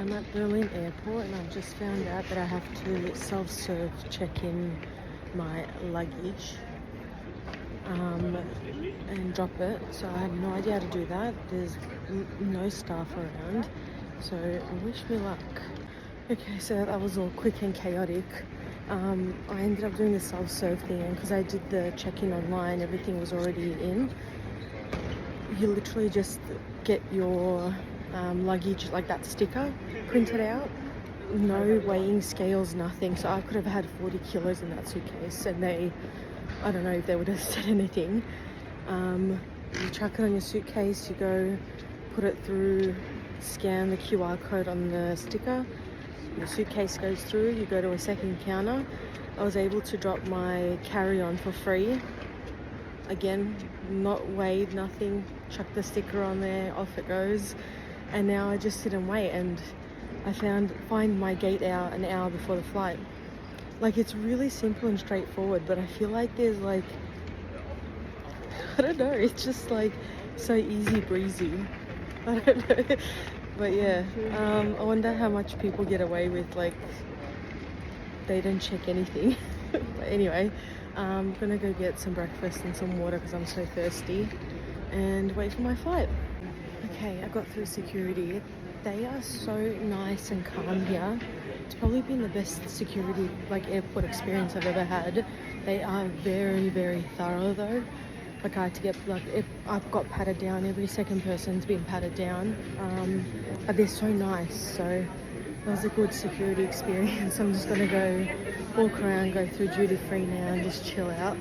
I'm at Berlin airport and I've just found out that I have to self-serve check in my luggage and drop it. So I had no idea how to do that. There's no staff around, so wish me luck. Okay, so that was all quick and chaotic. I ended up doing the self-serve thing, and because I did the check-in online, everything was already in. You literally just get your luggage, like that sticker, printed out. No weighing scales, nothing. So I could have had 40 kilos in that suitcase, and I don't know if they would have said anything. You chuck it on your suitcase, you go put it through, scan the QR code on the sticker, the suitcase goes through, you go to a second counter. I was able to drop my carry-on for free. Again, not weighed, nothing. Chuck the sticker on there, off it goes. And now I just sit and wait, and I find my gate out an hour before the flight. Like, it's really simple and straightforward, but I feel like there's like, I don't know, it's just like so easy breezy. I don't know. But yeah, I wonder how much people get away with, like, they don't check anything. But anyway, I'm gonna go get some breakfast and some water because I'm so thirsty, and wait for my flight. Okay, I got through security. They are so nice and calm here. It's probably been the best security, like, airport experience I've ever had. They are very, very thorough though. Like, I had to get, like, I've got patted down. Every second person's been patted down. But they're so nice. So that was a good security experience. I'm just gonna go walk around, go through duty free now and just chill out.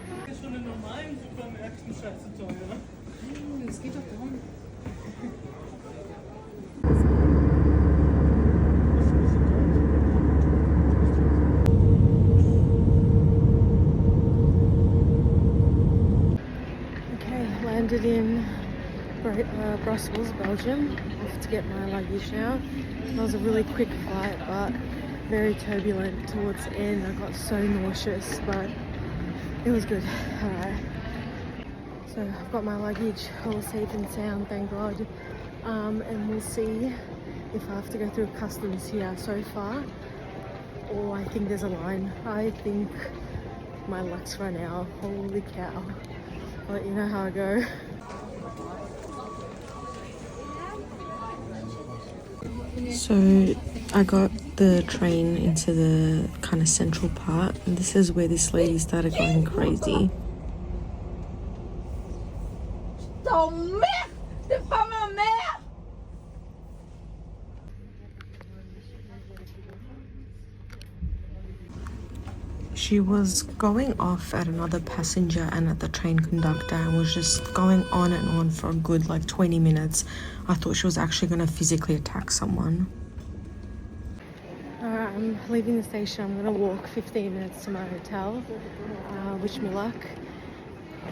Landed in Brussels, Belgium. Off to get my luggage now. That was a really quick flight, but very turbulent towards the end. I got so nauseous, but it was good. Alright. So I've got my luggage all safe and sound, thank God. And we'll see if I have to go through customs here. So far, or I think there's a line. I think my luck's run out. Holy cow. I'll let you know how I go. So I got the train into the kind of central part, and this is where this lady started going crazy. She was going off at another passenger and at the train conductor, and was just going on and on for a good like 20 minutes. I thought she was actually going to physically attack someone. I'm leaving the station. I'm going to walk 15 minutes to my hotel. Wish me luck.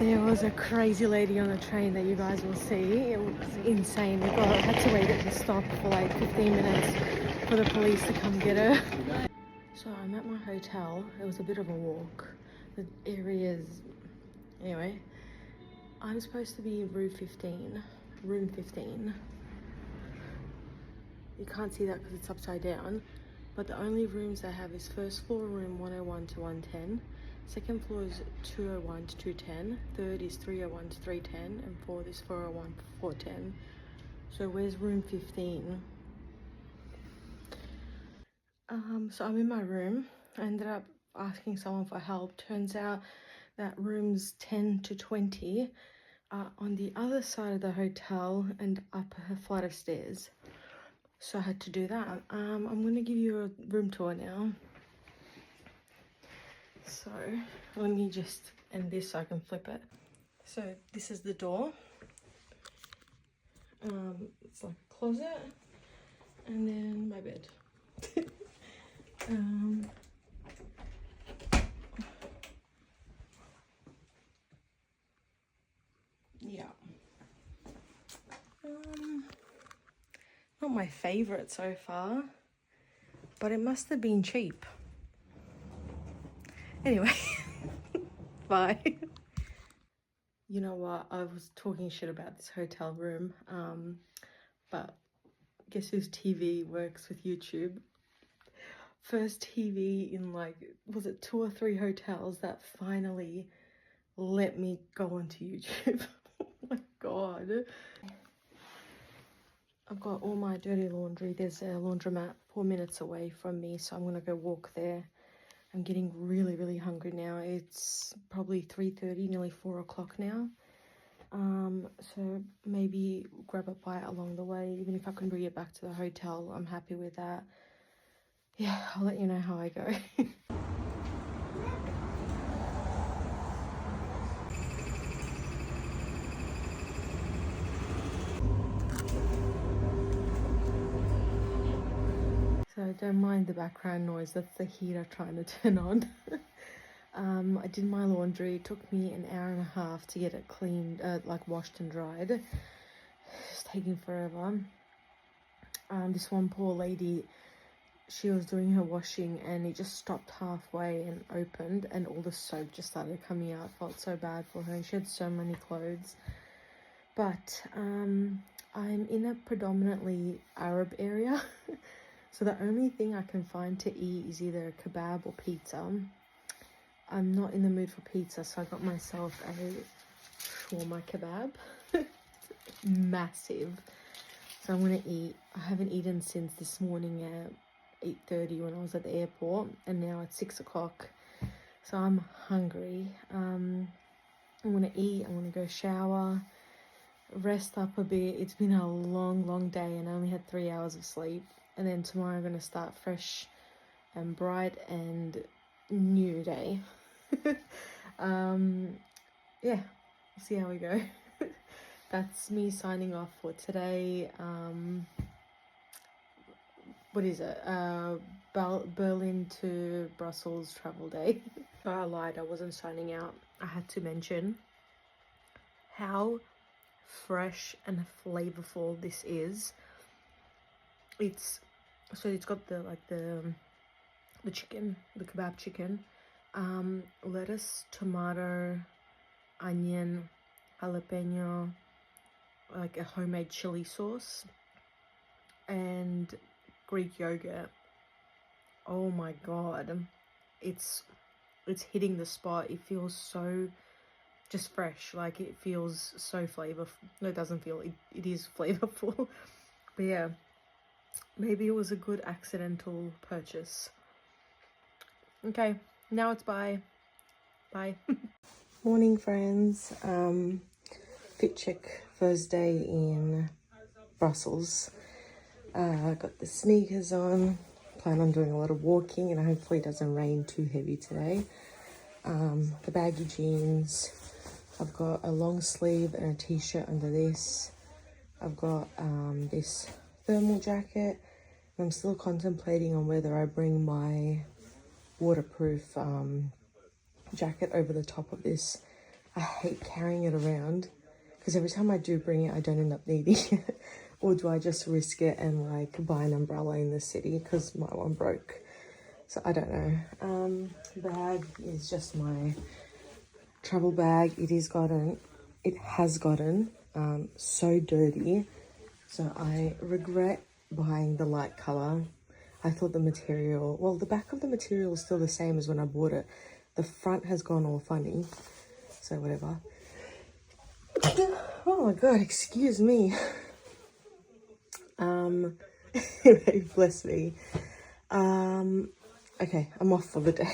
There was a crazy lady on the train that you guys will see. It was insane. I had to wait at the stop for like 15 minutes for the police to come get her. So I'm at my hotel. It was a bit of a walk. The area's... Anyway, I'm supposed to be in room 15. You can't see that because it's upside down. But the only rooms they have is first floor room 101 to 110. Second floor is 201 to 210. Third is 301 to 310. And fourth is 401 to 410. So where's room 15? So I'm in my room. I ended up asking someone for help. Turns out that rooms 10 to 20 are on the other side of the hotel and up a flight of stairs. So I had to do that. I'm going to give you a room tour now. So let me just end this so I can flip it. So this is the door. It's like a closet. And then my bed. Yeah. Not my favorite so far, but it must have been cheap. Anyway, bye. You know what? I was talking shit about this hotel room, but guess whose TV works with YouTube? First TV in like, was it 2 or 3 hotels that finally let me go onto YouTube. Oh my god. I've got all my dirty laundry. There's a laundromat 4 minutes away from me, so I'm gonna go walk there. I'm getting really, really hungry now. It's probably 3:30, nearly 4 o'clock now. So maybe grab a bite along the way. Even if I can bring it back to the hotel, I'm happy with that. Yeah, I'll let you know how I go. So don't mind the background noise, that's the heater trying to turn on. I did my laundry. It took me an hour and a half to get it cleaned, like washed and dried. It's taking forever. This one poor lady, she was doing her washing and it just stopped halfway and opened and all the soap just started coming out. Felt so bad for her. She had so many clothes. But I'm in a predominantly Arab area. So the only thing I can find to eat is either a kebab or pizza. I'm not in the mood for pizza, so I got myself a shawarma kebab. Massive. So I'm gonna eat. I haven't eaten since this morning at 8:30 when I was at the airport, and now it's 6 o'clock. So I'm hungry. I'm gonna eat. I'm gonna go shower, rest up a bit. It's been a long day and I only had 3 hours of sleep. And then tomorrow I'm going to start fresh and bright and new day. Yeah, we'll see how we go. That's me signing off for today. What is it? Berlin to Brussels travel day. So I lied, I wasn't signing out. I had to mention how fresh and flavorful this is. It's got the chicken, the kebab chicken, lettuce, tomato, onion, jalapeno, like a homemade chili sauce, and Greek yogurt. Oh my god, it's hitting the spot. It feels so just fresh, like it feels so flavorful. No, it doesn't feel, it is flavorful. But yeah, maybe it was a good accidental purchase. Okay, now it's bye. Morning, friends. Fit check Thursday in Brussels. I got the sneakers on. Plan on doing a lot of walking, and hopefully it doesn't rain too heavy today. The baggy jeans. I've got a long sleeve and a t-shirt under this. I've got this thermal jacket. I'm still contemplating on whether I bring my waterproof jacket over the top of this. I hate carrying it around because every time I do bring it, I don't end up needing it. Or do I just risk it and like buy an umbrella in the city because my one broke? So I don't know. Bag is just my travel bag. It has gotten so dirty. So I regret buying the light color. I thought the material, well, the back of the material is still the same as when I bought it. The front has gone all funny. So whatever. Oh my god, excuse me. Bless me. Okay, I'm off for the day.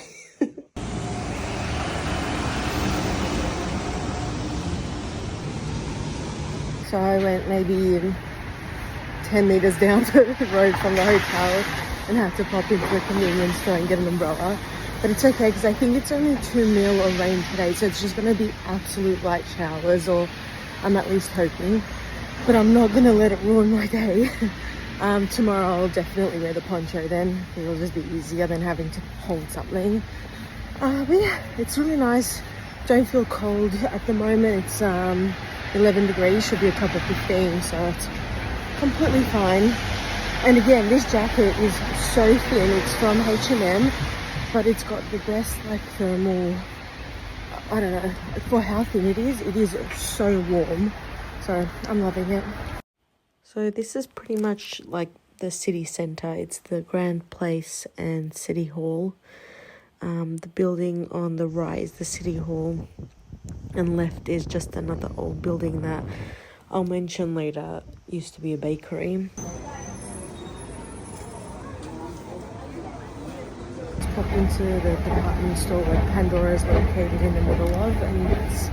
So I went maybe 10 meters down the road from the hotel and had to pop into the convenience store and get an umbrella. But it's okay because I think it's only 2 mil of rain today, so it's just going to be absolute light showers, or I'm at least hoping. But I'm not going to let it ruin my day. Tomorrow I'll definitely wear the poncho then. It'll just be easier than having to hold something. But yeah, it's really nice. Don't feel cold at the moment. It's 11 degrees, should be a top of 15, so it's completely fine. And again, this jacket is so thin. It's from H&M, but it's got the best like thermal, I don't know, for how thin it is so warm. So I'm loving it. So this is pretty much like the city centre. It's the Grand Place and City Hall. The building on the right is the City Hall, and left is just another old building that I'll mention later used to be a bakery. Let's pop into the department store where Pandora is located in the middle of, and it's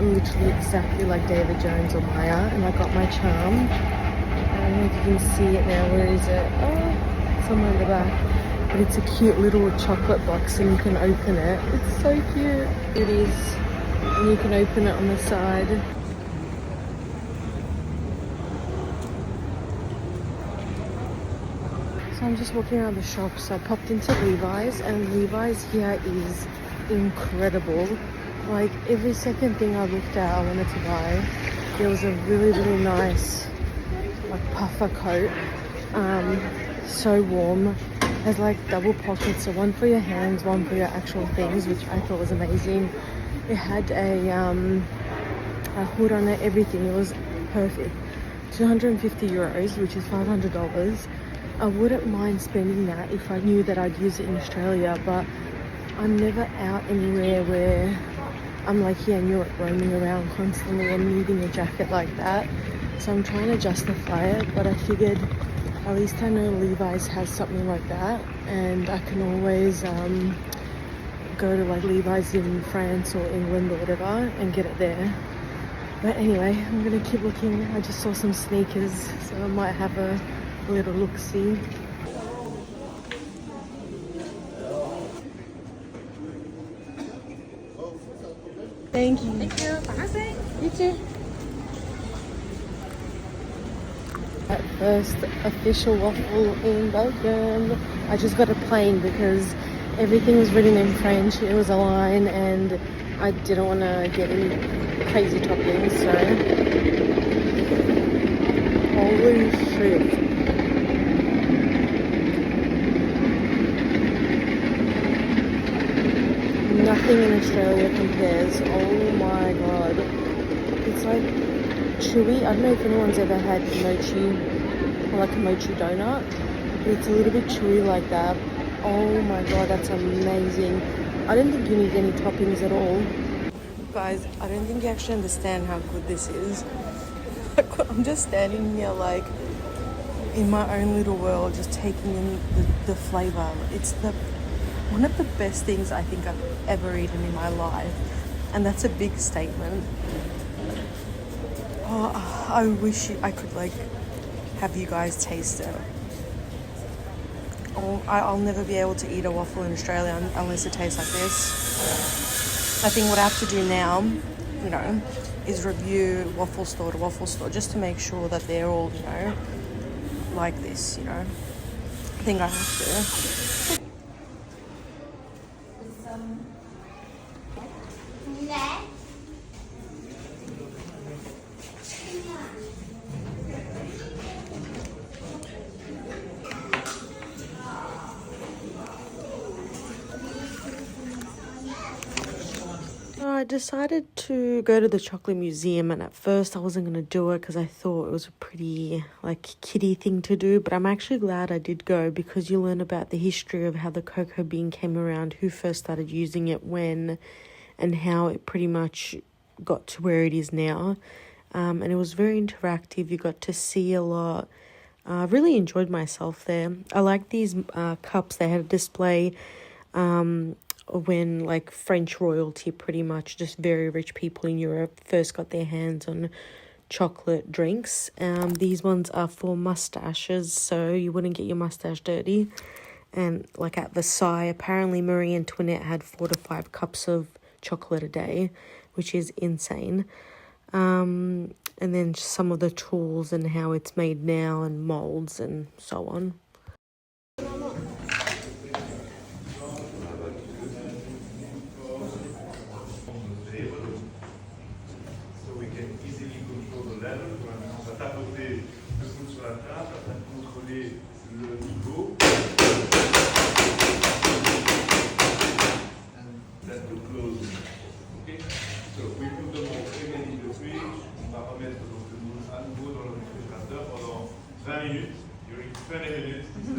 literally exactly like David Jones or Maya. And I got my charm. I don't know if you can see it now. Where is it? Oh, somewhere in the back. But it's a cute little chocolate box, and you can open it. It's so cute. It is. And you can open it on the side. So I'm just walking around the shop. So I popped into Levi's, and Levi's here is incredible. Like every second thing I looked at, I wanted to buy. There was a really, really nice like puffer coat. So warm. Has like double pockets, so one for your hands, one for your actual things, which I thought was amazing. It had a hood on it, everything. It was perfect. 250 euros, which is $500. I wouldn't mind spending that if I knew that I'd use it in Australia, but I'm never out anywhere where I'm like here in Europe roaming around constantly and needing a jacket like that. So I'm trying to justify it, but I figured at least I know Levi's has something like that, and I can always go to like Levi's in France or England or whatever and get it there. But anyway, I'm gonna keep looking. I just saw some sneakers, so I might have a little look-see. Thank you. Thank you. Bye. You too. First official waffle in Belgium. I just got a plane because everything was written in French. It was a line and I didn't want to get any crazy toppings, so holy shit. Nothing in Australia compares. Oh my god. It's like chewy. I don't know if anyone's ever had mochi or like a mochi donut, but it's a little bit chewy like that. Oh my god, that's amazing. I don't think you need any toppings at all. Guys, I don't think you actually understand how good this is. I'm just standing here like in my own little world, just taking in the flavor. It's one of the best things I think I've ever eaten in my life, and that's a big statement. Oh, I wish I could like have you guys taste it. Oh, I'll never be able to eat a waffle in Australia unless it tastes like this. I think what I have to do now, you know, is review waffle store to waffle store just to make sure that they're all, you know, like this, you know. I think I have to. I decided to go to the chocolate museum, and at first I wasn't going to do it because I thought it was a pretty like kiddie thing to do, but I'm actually glad I did go because you learn about the history of how the cocoa bean came around, who first started using it when, and how it pretty much got to where it is now. And it was very interactive. You got to see a lot. I really enjoyed myself there. I like these cups. They had a display when like French royalty, pretty much just very rich people in Europe, first got their hands on chocolate drinks. These ones are for mustaches, so you wouldn't get your mustache dirty. And like at Versailles, apparently Marie Antoinette had 4 to 5 cups of chocolate a day, which is insane. And then some of the tools and how it's made now and molds and so on.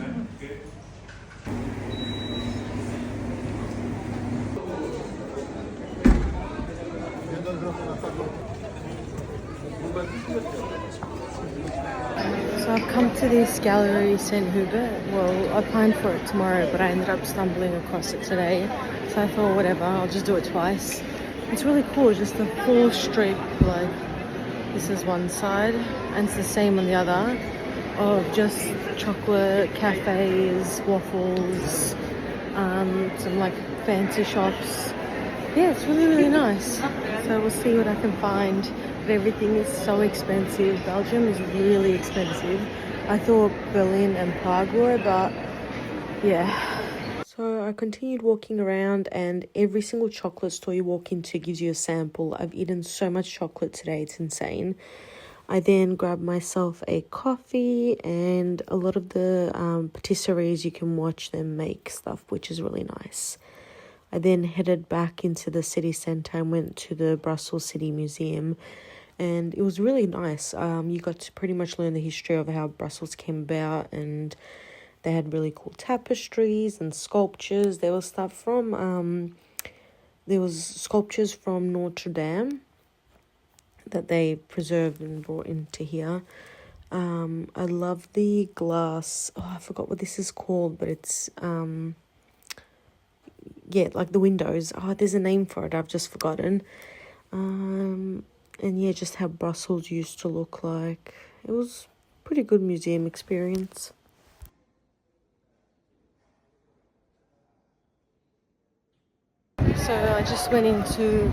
So I've come to this gallery St. Hubert. Well, I planned for it tomorrow, but I ended up stumbling across it today. So I thought, whatever, I'll just do it twice. It's really cool, just the full strip, like this is one side, and it's the same on the other, of just chocolate, cafes, waffles, some like fancy shops. Yeah, it's really, really nice. So we'll see what I can find. But everything is so expensive. Belgium is really expensive. I thought Berlin and Prague were, but yeah. So I continued walking around, and every single chocolate store you walk into gives you a sample. I've eaten so much chocolate today, it's insane. I then grabbed myself a coffee and a lot of the patisseries, you can watch them make stuff, which is really nice. I then headed back into the city centre and went to the Brussels City Museum, and it was really nice. You got to pretty much learn the history of how Brussels came about, and they had really cool tapestries and sculptures. There was stuff from there was sculptures from Notre Dame that they preserved and brought into here. I love the glass. Oh, I forgot what this is called, but it's yeah, like the windows. Oh, there's a name for it. I've just forgotten. And yeah, just how Brussels used to look like. It was a pretty good museum experience. So I just went into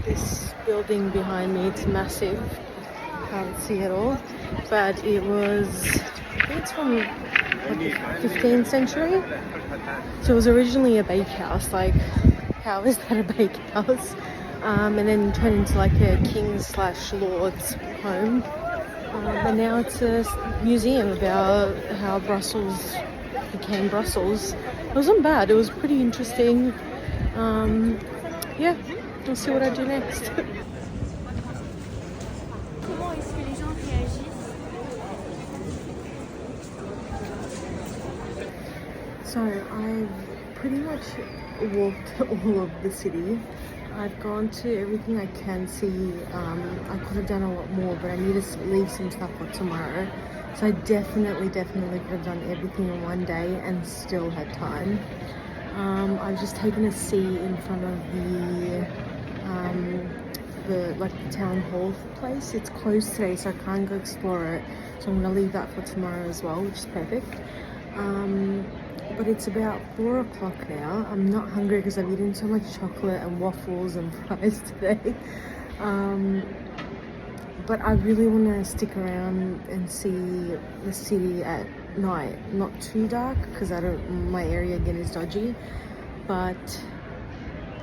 this building behind me. It's massive. Can't see it all. But it was, I think it's from like the 15th century. So it was originally a bakehouse. Like, how is that a bakehouse? And then turned into like a king's/lord's home. And now it's a museum about how Brussels became Brussels. It wasn't bad. It was pretty interesting. Yeah, we'll see what I do next. So I've pretty much walked all of the city. I've gone to everything I can see. I could have done a lot more, but I need to leave some stuff for tomorrow. So I definitely could have done everything in one day and still had time. I've just taken a seat in front of the town hall place. It's closed today, so I can't go explore it. So I'm gonna leave that for tomorrow as well, which is perfect. But it's about 4 o'clock now. I'm not hungry because I've eaten so much chocolate and waffles and fries today. But I really want to stick around and see the city at night. Not too dark because my area again is dodgy. But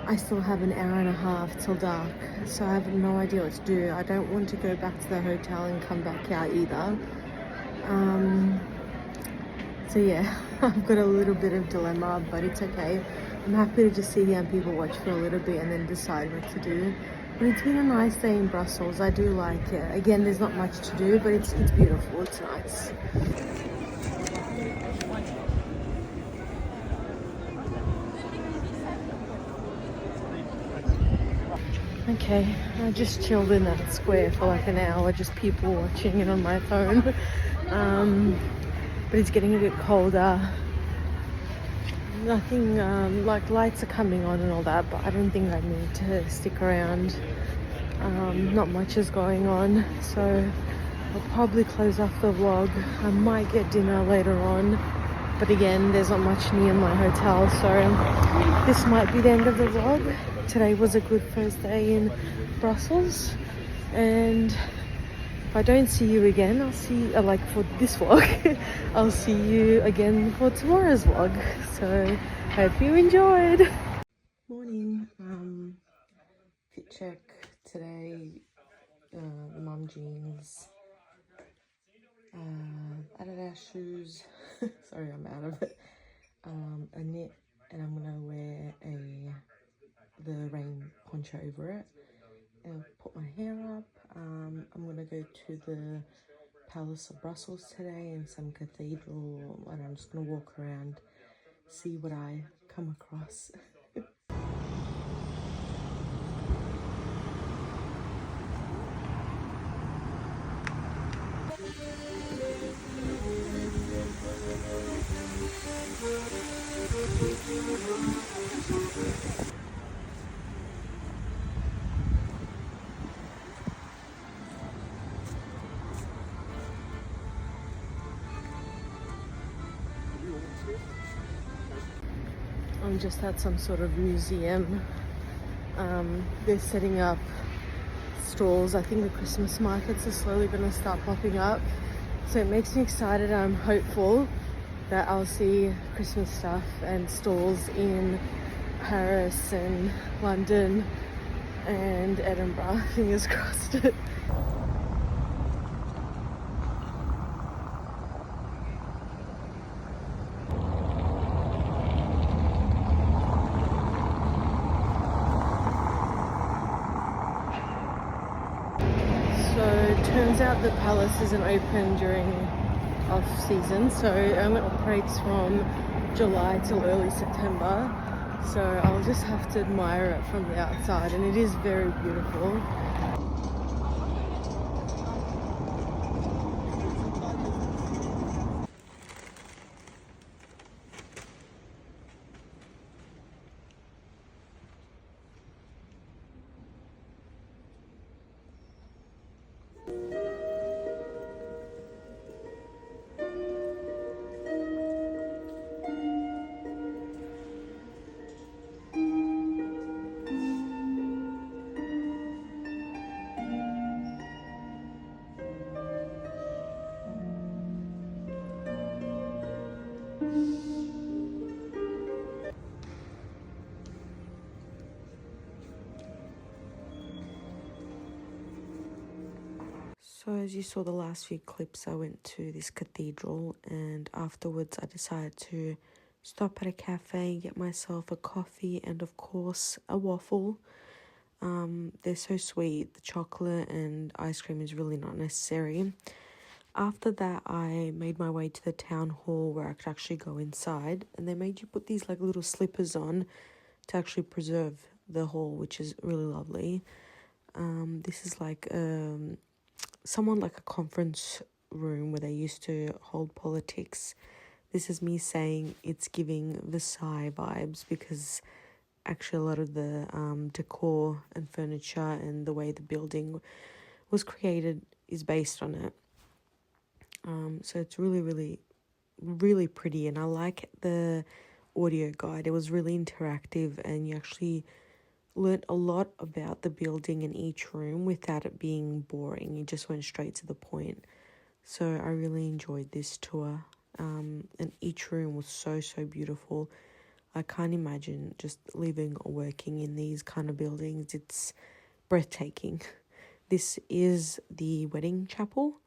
I still have an hour and a half till dark. So I have no idea what to do. I don't want to go back to the hotel and come back out either. So yeah, I've got a little bit of dilemma, but it's okay. I'm happy to just sit here and people watch for a little bit and then decide what to do. But it's been a nice day in Brussels. I do like it. Again, there's not much to do, but it's beautiful. It's nice. Okay, I just chilled in that square for like an hour, just people watching it on my phone. But it's getting a bit colder. Nothing, like lights are coming on and all that, but I don't think I need to stick around. Not much is going on, so I'll probably close off the vlog. I might get dinner later on, but again, there's not much near my hotel, so this might be the end of the vlog. Today was a good first day in Brussels, and if I don't see you again, I'll see like for this vlog, I'll see you again for tomorrow's vlog. So hope you enjoyed. Morning. Fit check today. Mum jeans. Adidas shoes. Sorry, I'm out of it. A knit, and I'm gonna wear the rain poncho over it. And put my hair up. I'm gonna go to the Palace of Brussels today and some cathedral, and I'm just going to walk around, see what I come across. I'm just at some sort of museum. They're setting up stalls. I think the Christmas markets are slowly going to start popping up. So it makes me excited. I'm hopeful that I'll see Christmas stuff and stalls in Paris and London and Edinburgh. Fingers crossed. So turns out the palace isn't open during off season, so it only operates from July till early September. So I'll just have to admire it from the outside, and it is very beautiful. So as you saw the last few clips, I went to this cathedral, and afterwards I decided to stop at a cafe, get myself a coffee and of course a waffle. They're so sweet. The chocolate and ice cream is really not necessary. After that, I made my way to the town hall where I could actually go inside, and they made you put these like little slippers on to actually preserve the hall, which is really lovely. This is like someone like a conference room where they used to hold politics. This is me saying it's giving Versailles vibes, because actually a lot of the decor and furniture and the way the building was created is based on it. So it's really, really, really pretty, and I like the audio guide. It was really interactive, and you actually learnt a lot about the building in each room without it being boring. You just went straight to the point. So I really enjoyed this tour, and each room was so, so beautiful. I can't imagine just living or working in these kind of buildings. It's breathtaking. This is the wedding chapel.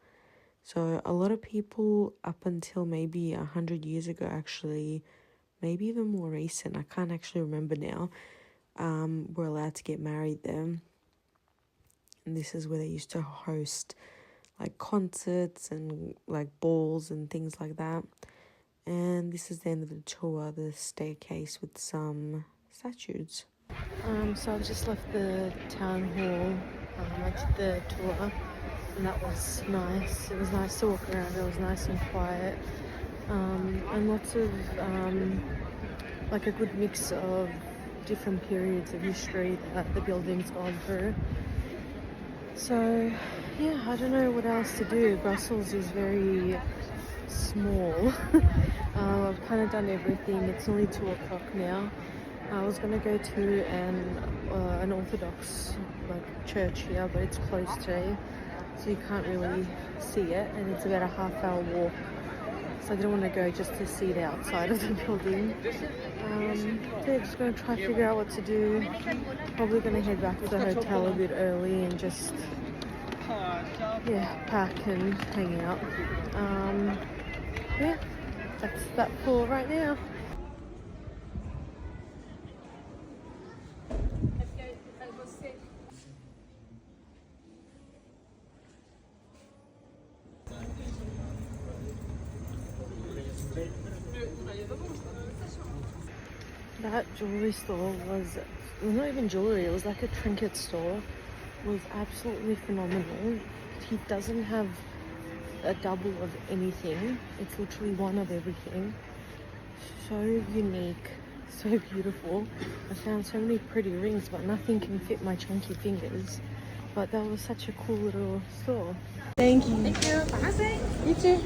So a lot of people up until maybe 100 years ago, actually, maybe even more recent, I can't actually remember now, were allowed to get married there. And this is where they used to host like concerts and like balls and things like that. And this is the end of the tour, the staircase with some statues. So I've just left the town hall. I did the tour, and that was nice. It was nice to walk around. It was nice and quiet, and lots of like a good mix of different periods of history that the building's gone through. So yeah, I don't know what else to do. Brussels is very small. I've kind of done everything. It's only 2 o'clock now. I was going to go to an Orthodox like church here, but it's closed today, so you can't really see it, and it's about a half-hour walk. So I didn't want to go just to see the outside of the building. So yeah, just going to try to figure out what to do. Probably going to head back to the hotel a bit early and just pack and hang out. Yeah, that's that for right now. That jewelry store was, well, not even jewelry, it was like a trinket store. It was absolutely phenomenal. He doesn't have a double of anything. It's literally one of everything. So unique, so beautiful. I found so many pretty rings, but nothing can fit my chunky fingers. But that was such a cool little store. Thank you. Thank you. Bye. You too.